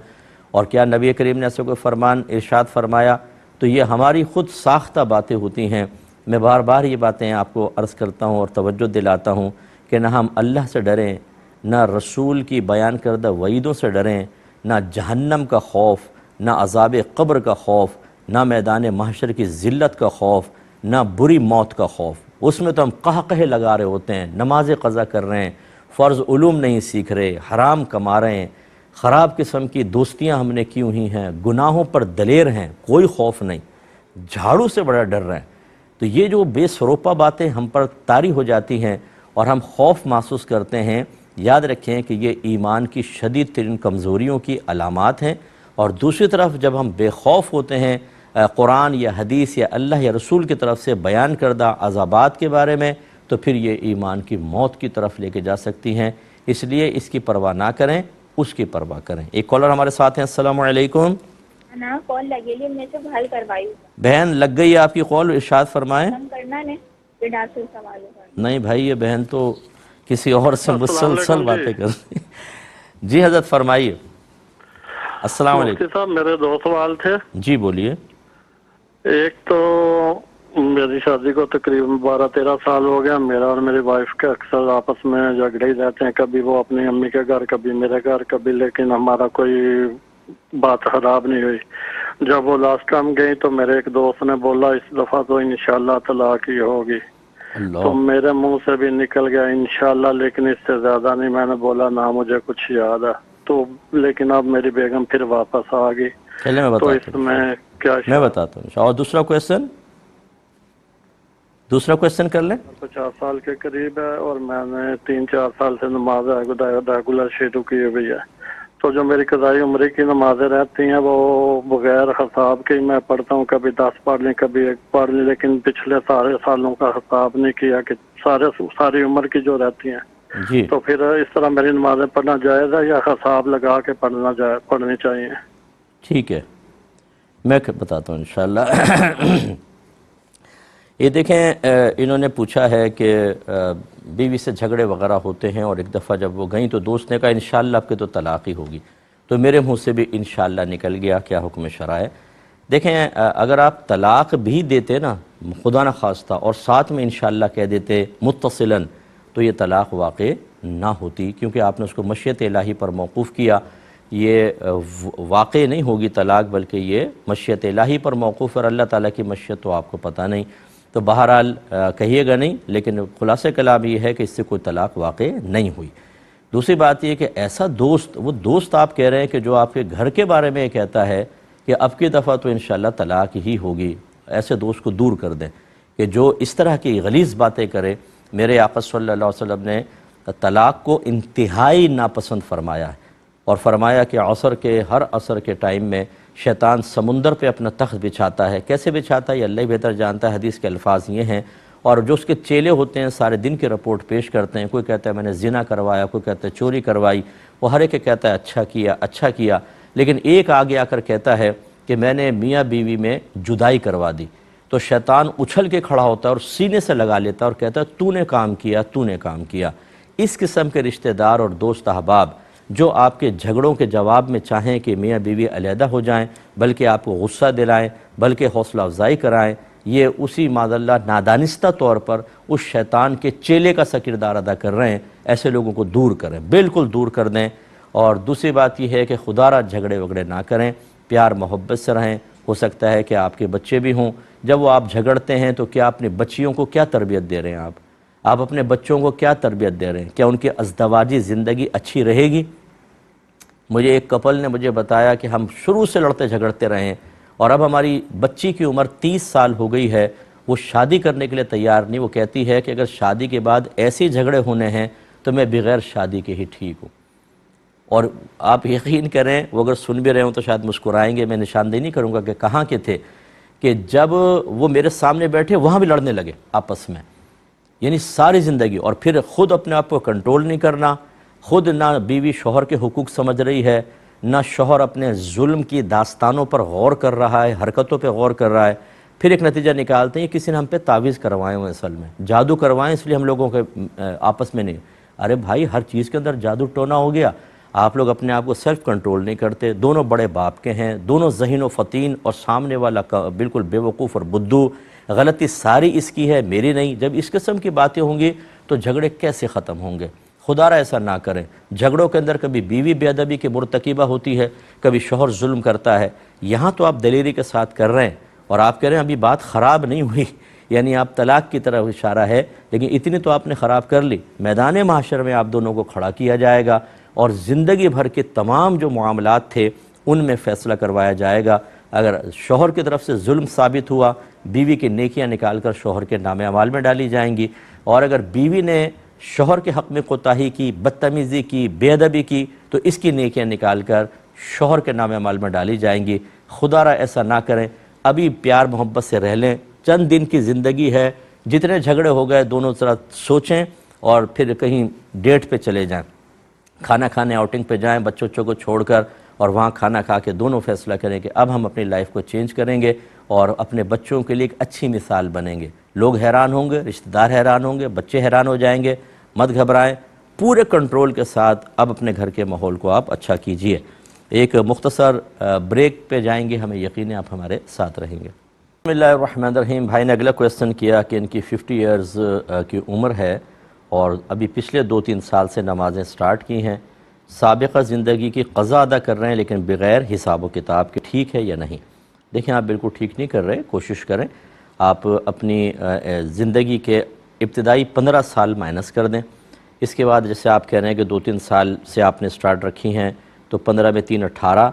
اور کیا نبی کریم نے ایسے کوئی فرمان ارشاد فرمایا؟ تو یہ ہماری خود ساختہ باتیں ہوتی ہیں۔ میں بار بار یہ باتیں آپ کو عرض کرتا ہوں اور توجہ دلاتا ہوں کہ نہ ہم اللہ سے ڈریں، نہ رسول کی بیان کردہ وعیدوں سے ڈریں، نہ جہنم کا خوف، نہ عذاب قبر کا خوف، نہ میدان محشر کی ذلت کا خوف، نہ بری موت کا خوف۔ اس میں تو ہم قہقہے لگا رہے ہوتے ہیں، نمازیں قضا کر رہے ہیں، فرض علوم نہیں سیکھ رہے، حرام کما رہے ہیں، خراب قسم کی دوستیاں ہم نے کی ہوئی ہیں، گناہوں پر دلیر ہیں، کوئی خوف نہیں، جھاڑو سے بڑا ڈر رہے ہیں۔ تو یہ جو بے سروپا باتیں ہم پر طاری ہو جاتی ہیں اور ہم خوف محسوس کرتے ہیں، یاد رکھیں کہ یہ ایمان کی شدید ترین کمزوریوں کی علامات ہیں، اور دوسری طرف جب ہم بے خوف ہوتے ہیں قرآن یا حدیث یا اللہ یا رسول کی طرف سے بیان کردہ عذابات کے بارے میں، تو پھر یہ ایمان کی موت کی طرف لے کے جا سکتی ہیں۔ اس لیے اس کی پرواہ نہ کریں، اس کی پرواہ کریں۔ ایک کالر ہمارے ساتھ ہیں، السلام علیکم۔ نا کال لگے لی، میں سے حل کروائی بہن لگ گئی آپ کی کال، ارشاد فرمائیں۔ کرنا نے پھر ڈاکٹر سوال ہوگا۔ نہیں بھائی، یہ بہن تو کسی اور سے مسلسل باتیں کر رہی۔ جی حضرت فرمائیے۔ السلام علیکم مفتی صاحب، میرے دو سوال تھے۔ جی بولیے۔ ایک تو میری شادی کو تقریباً 12-13 سال ہو گیا، میرا اور میری وائف کے اکثر آپس میں جھگڑے ہی رہتے ہیں، کبھی وہ اپنی امی کے گھر، کبھی میرے گھر، کبھی، لیکن ہمارا کوئی بات خراب نہیں ہوئی۔ جب وہ لاسٹ ٹائم گئی تو میرے ایک دوست نے بولا اس دفعہ تو انشاءاللہ طلاق ہی ہوگی، تو اللہ، میرے منہ سے بھی نکل گیا انشاءاللہ، لیکن اس سے زیادہ نہیں میں نے بولا، نہ مجھے کچھ یاد ہے تو، لیکن اب میری بیگم پھر واپس آ گئی، چلے میں تو بتاتا اس ہوں، میں کیا میں بتاتا ہوں۔ اور دوسرا کویسچن کر لیں۔ 50 سال کے قریب ہے اور میں نے 3-4 سال سے نماز ریگولر شروع کی ہوئی ہے، تو جو میری قضائی عمری کی نمازیں رہتی ہیں وہ بغیر حساب کے ہی میں پڑھتا ہوں، کبھی 10 پڑھ لی کبھی 1 پڑھ لی، لیکن پچھلے سارے سالوں کا حساب نہیں کیا کہ ساری عمر کی جو رہتی ہیں، جی، تو پھر اس طرح میری نمازیں پڑھنا جائز ہے یا حساب لگا کے پڑھنی چاہیے؟ ٹھیک ہے، میں بتاتا ہوں انشاءاللہ۔ یہ دیکھیں، انہوں نے پوچھا ہے کہ بیوی سے جھگڑے وغیرہ ہوتے ہیں، اور ایک دفعہ جب وہ گئیں تو دوست نے کہا انشاءاللہ آپ کے تو طلاق ہی ہوگی، تو میرے منہ سے بھی انشاءاللہ نکل گیا، کیا حکم شرع ہے؟ دیکھیں، اگر آپ طلاق بھی دیتے نا خدا نہ خواستہ اور ساتھ میں انشاءاللہ کہہ دیتے متصلاً، تو یہ طلاق واقع نہ ہوتی، کیونکہ آپ نے اس کو مشیت الہی پر موقوف کیا۔ یہ واقع نہیں ہوگی طلاق، بلکہ یہ مشیت الہی پر موقوف ہے، اور اللہ تعالیٰ کی مشیت تو آپ کو پتہ نہیں، تو بہرحال کہیے گا نہیں، لیکن خلاصہ کلام یہ ہے کہ اس سے کوئی طلاق واقع نہیں ہوئی۔ دوسری بات یہ کہ ایسا دوست، وہ دوست آپ کہہ رہے ہیں کہ جو آپ کے گھر کے بارے میں یہ کہتا ہے کہ اب کی دفعہ تو انشاءاللہ طلاق ہی ہوگی، ایسے دوست کو دور کر دیں کہ جو اس طرح کی غلیظ باتیں کرے۔ میرے آقا صلی اللہ علیہ وسلم نے طلاق کو انتہائی ناپسند فرمایا ہے، اور فرمایا کہ ہر عصر کے ٹائم میں شیطان سمندر پہ اپنا تخت بچھاتا ہے۔ کیسے بچھاتا ہے یہ اللہ ہی بہتر جانتا ہے، حدیث کے الفاظ یہ ہیں، اور جو اس کے چیلے ہوتے ہیں سارے دن کی رپورٹ پیش کرتے ہیں، کوئی کہتا ہے میں نے زنا کروایا، کوئی کہتا ہے چوری کروائی، وہ ہر ایک کہتا ہے اچھا کیا، لیکن ایک آگے آ کر کہتا ہے کہ میں نے میاں بیوی میں جدائی کروا دی، تو شیطان اچھل کے کھڑا ہوتا ہے اور سینے سے لگا لیتا ہے اور کہتا ہے تو نے کام کیا۔ اس قسم کے رشتہ دار اور دوست احباب جو آپ کے جھگڑوں کے جواب میں چاہیں کہ میاں بیوی علیحدہ ہو جائیں، بلکہ آپ کو غصہ دلائیں، بلکہ حوصلہ افزائی کرائیں، یہ اسی معاذ اللہ نادانستہ طور پر اس شیطان کے چیلے کا سا کردار ادا کر رہے ہیں۔ ایسے لوگوں کو دور کریں، بالکل دور کر دیں۔ اور دوسری بات یہ ہے کہ خدا را جھگڑے وگڑے نہ کریں، پیار محبت سے رہیں۔ ہو سکتا ہے کہ آپ کے بچے بھی ہوں، جب وہ آپ جھگڑتے ہیں تو کیا اپنے بچیوں کو کیا تربیت دے رہے ہیں آپ اپنے بچوں کو کیا تربیت دے رہے ہیں؟ کیا ان کی ازدواجی زندگی اچھی رہے گی؟ مجھے ایک کپل نے مجھے بتایا کہ ہم شروع سے لڑتے جھگڑتے رہے ہیں، اور اب ہماری بچی کی عمر 30 سال ہو گئی ہے، وہ شادی کرنے کے لیے تیار نہیں۔ وہ کہتی ہے کہ اگر شادی کے بعد ایسے جھگڑے ہونے ہیں تو میں بغیر شادی کے ہی ٹھیک ہوں۔ اور آپ یقین کریں، وہ اگر سن بھی رہے ہوں تو شاید مسکرائیں گے، میں نشاندہی نہیں کروں گا کہ کہاں کے تھے، کہ جب وہ میرے سامنے بیٹھے وہاں بھی لڑنے لگے آپس میں، یعنی ساری زندگی، اور پھر خود اپنے آپ کو کنٹرول نہیں کرنا، خود نہ بیوی شوہر کے حقوق سمجھ رہی ہے، نہ شوہر اپنے ظلم کی داستانوں پر غور کر رہا ہے، حرکتوں پہ غور کر رہا ہے۔ پھر ایک نتیجہ نکالتے ہیں کسی نے ہم پہ تعویذ کروائے ہوئے، اصل میں جادو کروائے، اس لیے ہم لوگوں کے آپس میں نہیں۔ ارے بھائی، ہر چیز کے اندر جادو ٹونا ہو گیا، آپ لوگ اپنے آپ کو سیلف کنٹرول نہیں کرتے۔ دونوں بڑے باپ کے ہیں، دونوں ذہین و فطین، اور سامنے والا بالکل بے وقوف اور بدھو۔ غلطی ساری اس کی ہے، میری نہیں۔ جب اس قسم کی باتیں ہوں گی تو جھگڑے کیسے ختم ہوں گے؟ خدا را ایسا نہ کریں۔ جھگڑوں کے اندر کبھی بیوی بے ادبی کی مرتکبہ ہوتی ہے، کبھی شوہر ظلم کرتا ہے۔ یہاں تو آپ دلیری کے ساتھ کر رہے ہیں، اور آپ کہہ رہے ہیں ابھی بات خراب نہیں ہوئی، یعنی آپ طلاق کی طرف اشارہ ہے، لیکن اتنی تو آپ نے خراب کر لی۔ میدان محشر میں آپ دونوں کو کھڑا کیا جائے گا، اور زندگی بھر کے تمام جو معاملات تھے ان میں فیصلہ کروایا جائے گا۔ اگر شوہر کی طرف سے ظلم ثابت ہوا، بیوی کی نیکیاں نکال کر شوہر کے نام اعمال میں ڈالی جائیں گی، اور اگر بیوی نے شوہر کے حق میں کوتاہی کی، بدتمیزی کی، بے ادبی کی، تو اس کی نیکیاں نکال کر شوہر کے نام اعمال میں ڈالی جائیں گی۔ خدا را ایسا نہ کریں، ابھی پیار محبت سے رہ لیں، چند دن کی زندگی ہے، جتنے جھگڑے ہو گئے دونوں ذرا سوچیں، اور پھر کہیں ڈیٹ پہ چلے جائیں، کھانا کھانے آؤٹنگ پہ جائیں بچوں کو چھوڑ کر، اور وہاں کھانا کھا کے دونوں فیصلہ کریں کہ اب ہم اپنی لائف کو چینج کریں گے، اور اپنے بچوں کے لیے ایک اچھی مثال بنیں گے۔ لوگ حیران ہوں گے، رشتہ دار حیران ہوں گے، بچے حیران ہو جائیں گے۔ مت گھبرائیں، پورے کنٹرول کے ساتھ اب اپنے گھر کے ماحول کو آپ اچھا کیجئے۔ ایک مختصر بریک پہ جائیں گے، ہمیں یقین ہے آپ ہمارے ساتھ رہیں گے۔ بسم اللہ الرحمن الرحیم۔ بھائی نے اگلا کویسچن کیا کہ ان کی 50 ایئرز کی عمر ہے، اور ابھی پچھلے 2-3 سال سے نمازیں سٹارٹ کی ہیں، سابقہ زندگی کی قضا ادا کر رہے ہیں لیکن بغیر حساب و کتاب کے، ٹھیک ہے یا نہیں؟ دیکھیں آپ بالکل ٹھیک نہیں کر رہے، کوشش کریں آپ اپنی زندگی کے ابتدائی 15 سال مائنس کر دیں، اس کے بعد جیسے آپ کہہ رہے ہیں کہ 2-3 سال سے آپ نے سٹارٹ رکھی ہیں تو 15 میں 3 18،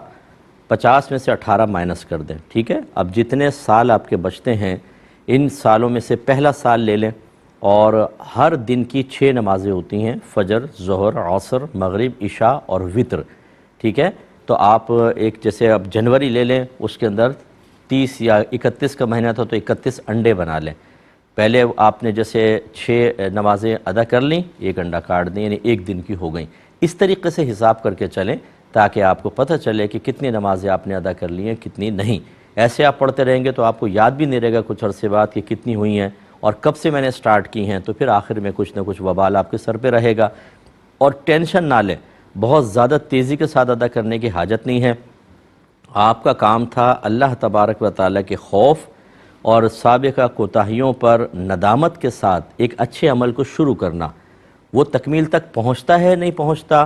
50 میں سے 18 مائنس کر دیں، ٹھیک ہے؟ اب جتنے سال آپ کے بچتے ہیں ان سالوں میں سے پہلا سال لے لیں، اور ہر دن کی 6 نمازیں ہوتی ہیں، فجر، ظہر، عصر، مغرب، عشاء اور وتر، ٹھیک ہے؟ تو آپ ایک جیسے اب جنوری لے لیں، اس کے اندر 30 یا 31 کا مہینہ تھا تو 31 انڈے بنا لیں، پہلے آپ نے جیسے 6 نمازیں ادا کر لیں، 1 انڈا کاٹ دیں، یعنی 1 دن کی ہو گئیں، اس طریقے سے حساب کر کے چلیں تاکہ آپ کو پتہ چلے کہ کتنی نمازیں آپ نے ادا کر لی ہیں کتنی نہیں۔ ایسے آپ پڑھتے رہیں گے تو آپ کو یاد بھی نہیں رہے گا کچھ عرصے بعد کہ کتنی ہوئی ہیں اور کب سے میں نے سٹارٹ کی ہیں، تو پھر آخر میں کچھ نہ کچھ وبال آپ کے سر پہ رہے گا۔ اور ٹینشن نہ لیں، بہت زیادہ تیزی کے ساتھ ادا کرنے کی حاجت نہیں ہے، آپ کا کام تھا اللہ تبارک و تعالیٰ کے خوف اور سابقہ کوتاہیوں پر ندامت کے ساتھ ایک اچھے عمل کو شروع کرنا۔ وہ تکمیل تک پہنچتا ہے نہیں پہنچتا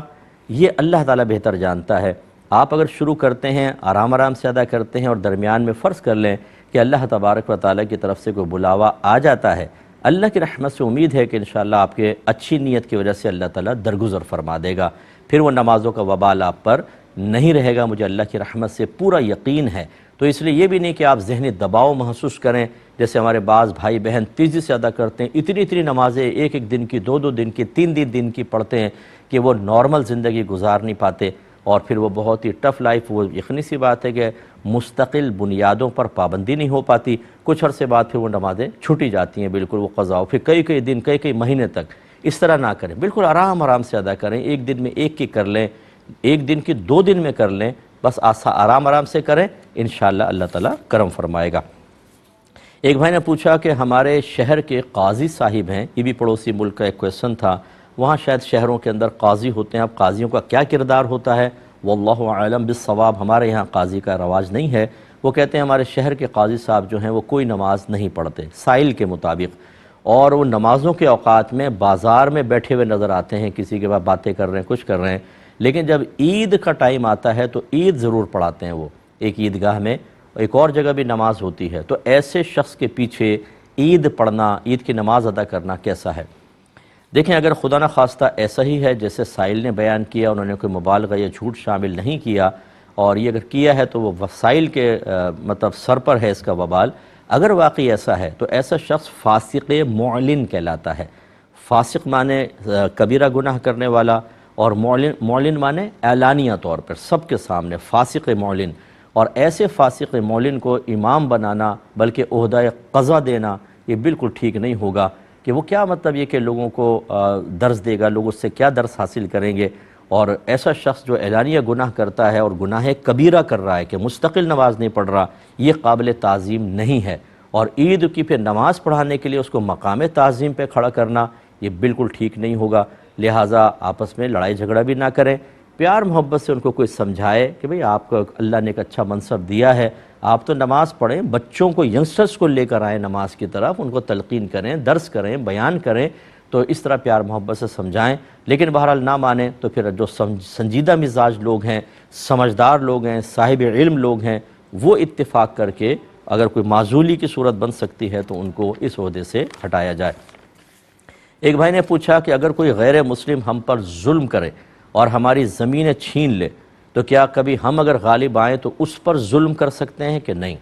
یہ اللہ تعالیٰ بہتر جانتا ہے۔ آپ اگر شروع کرتے ہیں، آرام آرام سے ادا کرتے ہیں اور درمیان میں فرض کر لیں کہ اللہ تبارک و تعالیٰ کی طرف سے کوئی بلاوا آ جاتا ہے، اللہ کی رحمت سے امید ہے کہ انشاءاللہ آپ کے اچھی نیت کی وجہ سے اللہ تعالیٰ درگزر فرما دے گا، پھر وہ نمازوں کا وبال آپ پر نہیں رہے گا، مجھے اللہ کی رحمت سے پورا یقین ہے۔ تو اس لیے یہ بھی نہیں کہ آپ ذہنی دباؤ محسوس کریں، جیسے ہمارے بعض بھائی بہن تیزی سے ادا کرتے ہیں، اتنی نمازیں ایک دن کی، 2 دن کی، 3 دن کی پڑھتے ہیں کہ وہ نارمل زندگی گزار نہیں پاتے، اور پھر وہ بہت ہی ٹف لائف، وہ یقینی سی بات ہے کہ مستقل بنیادوں پر پابندی نہیں ہو پاتی، کچھ عرصے بعد پھر وہ نمازیں چھوٹی جاتی ہیں بالکل، وہ قضا، پھر کئی دن، کئی مہینے تک۔ اس طرح نہ کریں، بالکل آرام آرام سے ادا کریں، 1 دن میں 1 کی کر لیں، 1 دن کی 2 دن میں کر لیں، بس آرام آرام سے کریں، انشاءاللہ اللہ تعالیٰ کرم فرمائے گا۔ ایک بھائی نے پوچھا کہ ہمارے شہر کے قاضی صاحب ہیں، یہ بھی پڑوسی ملک کا ایک کویسچن تھا، وہاں شاید شہروں کے اندر قاضی ہوتے ہیں، اب قاضیوں کا کیا کردار ہوتا ہے؟ واللہ اعلم بالصواب، ہمارے یہاں قاضی کا رواج نہیں ہے۔ وہ کہتے ہیں ہمارے شہر کے قاضی صاحب جو ہیں وہ کوئی نماز نہیں پڑھتے سائل کے مطابق، اور وہ نمازوں کے اوقات میں بازار میں بیٹھے ہوئے نظر آتے ہیں، کسی کے بعد باتیں کر رہے ہیں، کچھ کر رہے ہیں، لیکن جب عید کا ٹائم آتا ہے تو عید ضرور پڑھاتے ہیں، وہ ایک عیدگاہ میں، ایک اور جگہ بھی نماز ہوتی ہے، تو ایسے شخص کے پیچھے عید پڑھنا، عید کی نماز ادا کرنا کیسا ہے؟ دیکھیں اگر خدا نہ خواستہ ایسا ہی ہے جیسے سائل نے بیان کیا، انہوں نے کوئی مبالغہ یا جھوٹ شامل نہیں کیا، اور یہ اگر کیا ہے تو وہ وسائل کے مطلب سر پر ہے اس کا وبال، اگر واقعی ایسا ہے تو ایسا شخص فاسق معلن کہلاتا ہے۔ فاسق معنی کبیرہ گناہ کرنے والا، اور معلن معنی اعلانیہ طور پر سب کے سامنے، فاسق معلن، اور ایسے فاسق معلن کو امام بنانا بلکہ عہدہ قضا دینا یہ بالکل ٹھیک نہیں ہوگا، کہ وہ کیا مطلب یہ کہ لوگوں کو درس دے گا، لوگ اس سے کیا درس حاصل کریں گے؟ اور ایسا شخص جو اعلانیہ گناہ کرتا ہے اور گناہ کبیرہ کر رہا ہے کہ مستقل نماز نہیں پڑھ رہا، یہ قابل تعظیم نہیں ہے، اور عید کی پھر نماز پڑھانے کے لیے اس کو مقام تعظیم پہ کھڑا کرنا یہ بالکل ٹھیک نہیں ہوگا۔ لہٰذا آپس میں لڑائی جھگڑا بھی نہ کریں، پیار محبت سے ان کو کوئی سمجھائے کہ بھئی آپ کو اللہ نے ایک اچھا منصب دیا ہے، آپ تو نماز پڑھیں، بچوں کو، ینگسٹرز کو لے کر آئیں نماز کی طرف، ان کو تلقین کریں، درس کریں، بیان کریں، تو اس طرح پیار محبت سے سمجھائیں۔ لیکن بہرحال نہ مانیں تو پھر جو سنجیدہ مزاج لوگ ہیں، سمجھدار لوگ ہیں، صاحب علم لوگ ہیں، وہ اتفاق کر کے اگر کوئی معزولی کی صورت بن سکتی ہے تو ان کو اس عہدے سے ہٹایا جائے۔ ایک بھائی نے پوچھا کہ اگر کوئی غیر مسلم ہم پر ظلم کرے اور ہماری زمینیں چھین لے تو کیا کبھی ہم اگر غالب آئیں تو اس پر ظلم کر سکتے ہیں کہ نہیں؟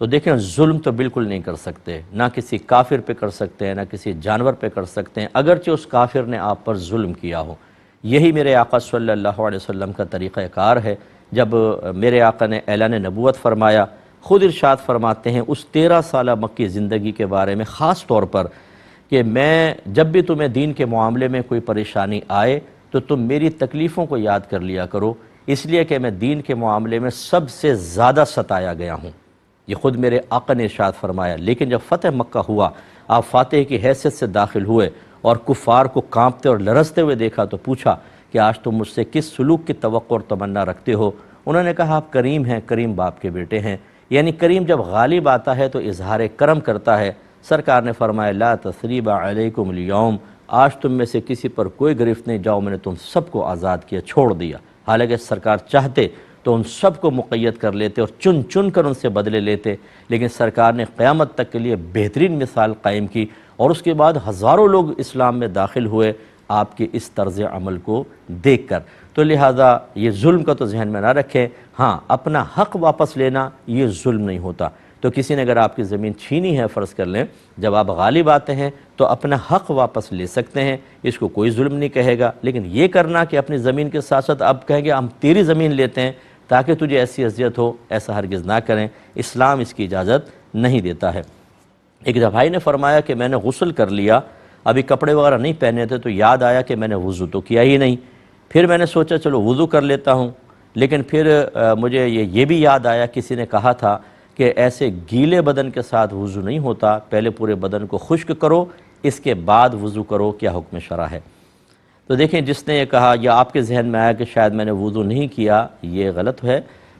تو دیکھیں ظلم تو بالکل نہیں کر سکتے، نہ کسی کافر پہ کر سکتے ہیں، نہ کسی جانور پہ کر سکتے ہیں، اگرچہ اس کافر نے آپ پر ظلم کیا ہو۔ یہی میرے آقا صلی اللہ علیہ وسلم کا طریقہ کار ہے۔ جب میرے آقا نے اعلان نبوت فرمایا، خود ارشاد فرماتے ہیں اس 13 سالہ مکی زندگی کے بارے میں خاص طور پر کہ میں جب بھی تمہیں دین کے معاملے میں کوئی پریشانی آئے تو تم میری تکلیفوں کو یاد کر لیا کرو، اس لیے کہ میں دین کے معاملے میں سب سے زیادہ ستایا گیا ہوں۔ یہ خود میرے آقا نے ارشاد فرمایا۔ لیکن جب فتح مکہ ہوا، آپ فاتح کی حیثیت سے داخل ہوئے اور کفار کو کانپتے اور لرزتے ہوئے دیکھا تو پوچھا کہ آج تم مجھ سے کس سلوک کی توقع اور تمنا رکھتے ہو؟ انہوں نے کہا آپ کریم ہیں، کریم باپ کے بیٹے ہیں، یعنی کریم جب غالب آتا ہے تو اظہار کرم کرتا ہے۔ سرکار نے فرمایا لا تثریب علیکم اليوم، آج تم میں سے کسی پر کوئی گرفت نہیں، جاؤ میں نے تم سب کو آزاد کیا، چھوڑ دیا۔ حالانکہ سرکار چاہتے تو ان سب کو مقید کر لیتے اور چن چن کر ان سے بدلے لیتے، لیکن سرکار نے قیامت تک کے لیے بہترین مثال قائم کی، اور اس کے بعد ہزاروں لوگ اسلام میں داخل ہوئے آپ کے اس طرز عمل کو دیکھ کر۔ تو لہٰذا یہ ظلم کا تو ذہن میں نہ رکھیں، ہاں اپنا حق واپس لینا یہ ظلم نہیں ہوتا۔ تو کسی نے اگر آپ کی زمین چھینی ہے فرض کر لیں، جب آپ غالب آتے ہیں تو اپنا حق واپس لے سکتے ہیں، اس کو کوئی ظلم نہیں کہے گا، لیکن یہ کرنا کہ اپنی زمین کے ساتھ ساتھ آپ کہیں گے ہم تیری زمین لیتے ہیں تاکہ تجھے ایسی اذیت ہو، ایسا ہرگز نہ کریں، اسلام اس کی اجازت نہیں دیتا ہے۔ ایک بھائی نے فرمایا کہ میں نے غسل کر لیا، ابھی کپڑے وغیرہ نہیں پہنے تھے تو یاد آیا کہ میں نے وضو تو کیا ہی نہیں، پھر میں نے سوچا چلو وضو کر لیتا ہوں، لیکن پھر مجھے یہ بھی یاد آیا کسی نے کہا تھا کہ ایسے گیلے بدن کے ساتھ وضو نہیں ہوتا، پہلے پورے بدن کو خشک کرو اس کے بعد وضو کرو، کیا حکم شرع ہے؟ تو دیکھیں جس نے یہ کہا یا آپ کے ذہن میں آیا کہ شاید میں نے وضو نہیں کیا، یہ غلط ہے۔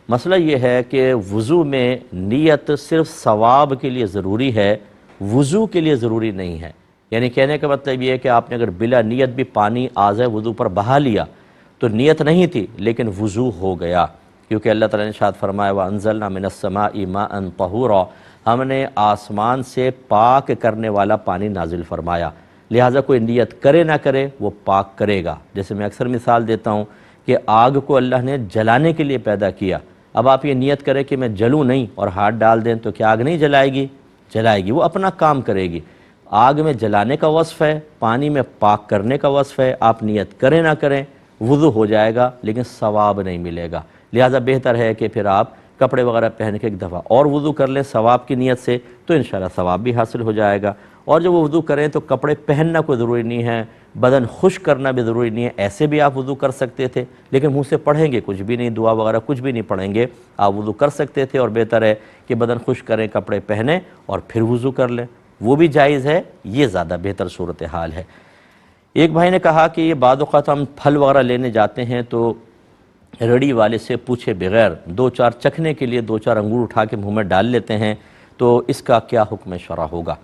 مسئلہ یہ ہے کہ وضو میں نیت صرف ثواب کے لیے ضروری ہے، وضو کے لیے ضروری نہیں ہے۔ یعنی کہنے کا مطلب یہ ہے کہ آپ نے اگر بلا نیت بھی پانی آزائے وضو پر بہا لیا تو نیت نہیں تھی لیکن وضو ہو گیا، کیونکہ اللہ تعالیٰ نے ارشاد فرمایا وَأَنزَلْنَا مِنَ السَّمَاءِ مَاءً طَهُورًا، ہم نے آسمان سے پاک کرنے والا پانی نازل فرمایا، لہٰذا کوئی نیت کرے نہ کرے وہ پاک کرے گا۔ جیسے میں اکثر مثال دیتا ہوں کہ آگ کو اللہ نے جلانے کے لیے پیدا کیا، اب آپ یہ نیت کریں کہ میں جلوں نہیں اور ہاتھ ڈال دیں تو کیا آگ نہیں جلائے گی؟ جلائے گی، وہ اپنا کام کرے گی۔ آگ میں جلانے کا وصف ہے، پانی میں پاک کرنے کا وصف ہے، آپ نیت کریں نہ کریں وضو ہو جائے گا لیکن ثواب نہیں ملے گا، لہٰذا بہتر ہے کہ پھر آپ کپڑے وغیرہ پہن کے ایک دفعہ اور وضو کر لیں ثواب کی نیت سے، تو انشاءاللہ ثواب بھی حاصل ہو جائے گا۔ اور جب وہ وضو کریں تو کپڑے پہننا کوئی ضروری نہیں ہے، بدن خشک کرنا بھی ضروری نہیں ہے، ایسے بھی آپ وضو کر سکتے تھے لیکن منہ سے پڑھیں گے کچھ بھی نہیں، دعا وغیرہ کچھ بھی نہیں پڑھیں گے، آپ وضو کر سکتے تھے، اور بہتر ہے کہ بدن خشک کریں، کپڑے پہنیں اور پھر وضو کر لیں، وہ بھی جائز ہے، یہ زیادہ بہتر صورتحال ہے۔ ایک بھائی نے کہا کہ یہ بعض اوقات ہم پھل وغیرہ لینے جاتے ہیں تو ریڑھی والے سے پوچھے بغیر دو چار چکھنے کے لیے دو چار انگور اٹھا کے منہ میں ڈال لیتے ہیں، تو اس کا کیا حکم شرع ہوگا؟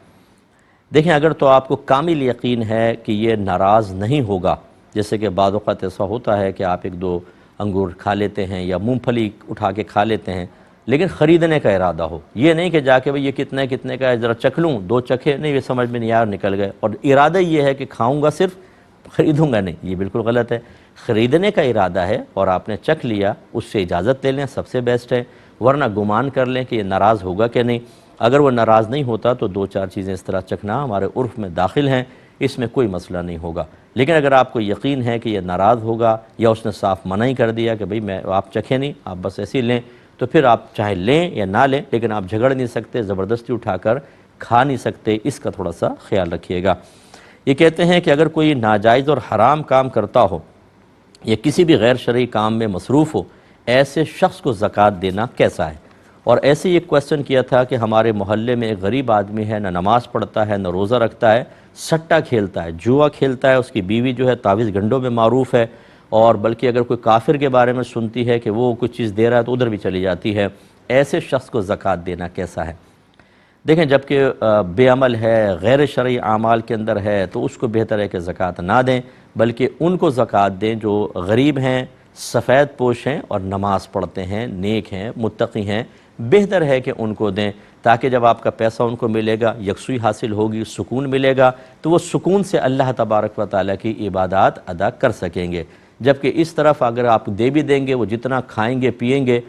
دیکھیں اگر تو آپ کو کامل یقین ہے کہ یہ ناراض نہیں ہوگا، جیسے کہ بعض اوقات ایسا ہوتا ہے کہ آپ ایک دو انگور کھا لیتے ہیں یا مونگ پھلی اٹھا کے کھا لیتے ہیں لیکن خریدنے کا ارادہ ہو، یہ نہیں کہ جا کے بھئی یہ کتنے کا ہے ذرا چکھ لوں، دو چکھے نہیں، یہ سمجھ میں نہیں آیا اور نکل گئے، اور ارادہ یہ ہے کہ کھاؤں گا صرف، خریدوں گا نہیں، یہ بالکل غلط ہے۔ خریدنے کا ارادہ ہے اور آپ نے چکھ لیا، اس سے اجازت لے لیں، سب سے بیسٹ ہے، ورنہ گمان کر لیں کہ یہ ناراض ہوگا کہ نہیں۔ اگر وہ ناراض نہیں ہوتا تو دو چار چیزیں اس طرح چکھنا ہمارے عرف میں داخل ہیں، اس میں کوئی مسئلہ نہیں ہوگا۔ لیکن اگر آپ کو یقین ہے کہ یہ ناراض ہوگا یا اس نے صاف منع ہی کر دیا کہ بھئی آپ چکھیں نہیں، آپ بس ایسے ہی لیں، تو پھر آپ چاہے لیں یا نہ لیں، لیکن آپ جھگڑ نہیں سکتے، زبردستی اٹھا کر کھا نہیں سکتے، اس کا تھوڑا سا خیال رکھیے گا۔ یہ کہتے ہیں کہ اگر کوئی ناجائز اور حرام کام کرتا ہو یا کسی بھی غیر شرعی کام میں مصروف ہو، ایسے شخص کو زکوٰۃ دینا کیسا ہے؟ اور ایسے یہ کویسچن کیا تھا کہ ہمارے محلے میں ایک غریب آدمی ہے، نہ نماز پڑھتا ہے، نہ روزہ رکھتا ہے، سٹا کھیلتا ہے، جوا کھیلتا ہے، اس کی بیوی جو ہے تعویذ گنڈوں میں معروف ہے، اور بلکہ اگر کوئی کافر کے بارے میں سنتی ہے کہ وہ کچھ چیز دے رہا ہے تو ادھر بھی چلی جاتی ہے، ایسے شخص کو زکوٰۃ دینا کیسا ہے؟ دیکھیں جبکہ بے عمل ہے، غیر شرعی اعمال کے اندر ہے، تو اس کو بہتر ہے کہ زکوٰۃ نہ دیں، بلکہ ان کو زکوٰۃ دیں جو غریب ہیں، سفید پوش ہیں اور نماز پڑھتے ہیں، نیک ہیں، متقی ہیں، بہتر ہے کہ ان کو دیں، تاکہ جب آپ کا پیسہ ان کو ملے گا، یکسوئی حاصل ہوگی، سکون ملے گا، تو وہ سکون سے اللہ تبارک و تعالیٰ کی عبادات ادا کر سکیں گے۔ جبکہ اس طرف اگر آپ دے بھی دیں گے، وہ جتنا کھائیں گے پئیں گے،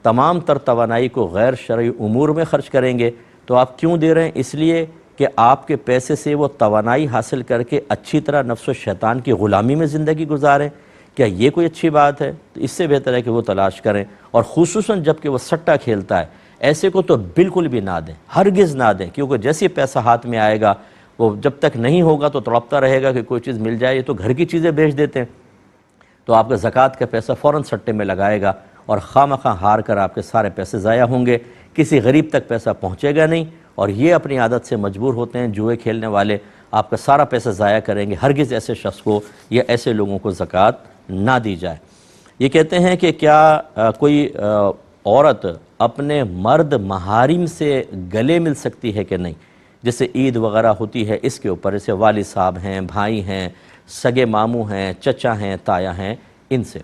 تمام تر توانائی کو غیر شرعی امور میں خرچ کریں گے، تو آپ کیوں دے رہے ہیں؟ اس لیے کہ آپ کے پیسے سے وہ توانائی حاصل کر کے اچھی طرح نفس و شیطان کی غلامی میں زندگی گزاریں، کیا یہ کوئی اچھی بات ہے؟ تو اس سے بہتر ہے کہ وہ تلاش کریں، اور خصوصاً جب کہ وہ سٹا کھیلتا ہے، ایسے کو تو بالکل بھی نہ دیں، ہرگز نہ دیں، کیونکہ جیسے پیسہ ہاتھ میں آئے گا وہ جب تک نہیں ہوگا تو تڑپتا رہے گا کہ کوئی چیز مل جائے، یہ تو گھر کی چیزیں بیچ دیتے ہیں، تو آپ کا زکوٰۃ کا پیسہ فوراً سٹے میں لگائے گا اور خواہ ہار کر آپ کے سارے پیسے ضائع ہوں گے، کسی غریب تک پیسہ پہنچے گا نہیں، اور یہ اپنی عادت سے مجبور ہوتے ہیں جوئے کھیلنے والے، آپ کا سارا پیسہ ضائع کریں گے۔ ہرگز ایسے شخص کو یا ایسے لوگوں کو زکوٰۃ نہ دی جائے۔ یہ کہتے ہیں کہ کیا کوئی عورت اپنے مرد محارم سے گلے مل سکتی ہے کہ نہیں؟ جیسے عید وغیرہ ہوتی ہے اس کے اوپر، جیسے والد صاحب ہیں، بھائی ہیں، سگے ماموں ہیں، چچا ہیں، تایا ہیں، ان سے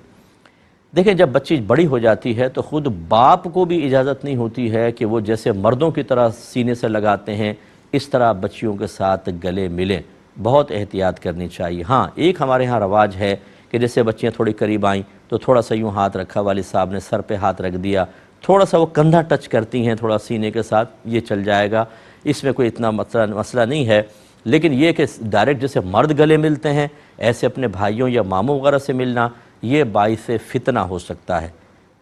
دیکھیں جب بچی بڑی ہو جاتی ہے تو خود باپ کو بھی اجازت نہیں ہوتی ہے کہ وہ جیسے مردوں کی طرح سینے سے لگاتے ہیں اس طرح بچیوں کے ساتھ گلے ملیں، بہت احتیاط کرنی چاہیے۔ ہاں ایک ہمارے ہاں رواج ہے کہ جیسے بچیاں تھوڑی قریب آئیں تو تھوڑا سا یوں ہاتھ رکھا، والد صاحب نے سر پہ ہاتھ رکھ دیا، تھوڑا سا وہ کندھا ٹچ کرتی ہیں تھوڑا سینے کے ساتھ، یہ چل جائے گا، اس میں کوئی اتنا مسئلہ نہیں ہے۔ لیکن یہ کہ ڈائریکٹ جیسے مرد گلے ملتے ہیں ایسے اپنے بھائیوں یا ماموں وغیرہ سے ملنا، یہ باعث فتنہ ہو سکتا ہے۔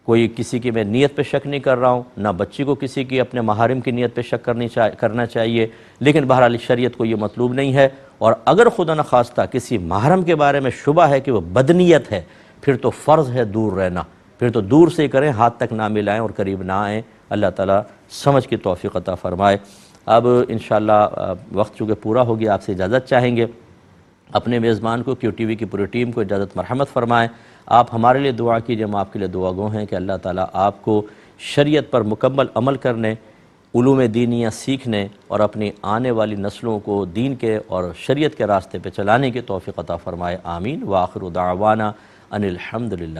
کوئی کسی کی میں نیت پہ شک نہیں کر رہا ہوں، نہ بچی کو کسی کی اپنے محارم کی نیت پہ شک کرنا چاہیے، لیکن بہرحال شریعت کو یہ مطلوب نہیں ہے۔ اور اگر خدا نخواستہ کسی محرم کے بارے میں شبہ ہے کہ وہ بدنیت ہے، پھر تو فرض ہے دور رہنا، پھر تو دور سے ہی کریں، ہاتھ تک نہ ملائیں اور قریب نہ آئیں۔ اللہ تعالیٰ سمجھ کی توفیق عطا فرمائے۔ اب انشاءاللہ وقت چونکہ پورا ہو گیا، آپ سے اجازت چاہیں گے، اپنے میزبان کو کیو ٹی وی کی پوری ٹیم کو اجازت مرحمت فرمائیں۔ آپ ہمارے لیے دعا کیجئے، ہم آپ کے لیے دعا گو ہیں کہ اللہ تعالیٰ آپ کو شریعت پر مکمل عمل کرنے، علوم دینیہ سیکھنے اور اپنی آنے والی نسلوں کو دین کے اور شریعت کے راستے پہ چلانے کی توفیق عطا فرمائے، آمین۔ وآخر دعوانا ان الحمدللہ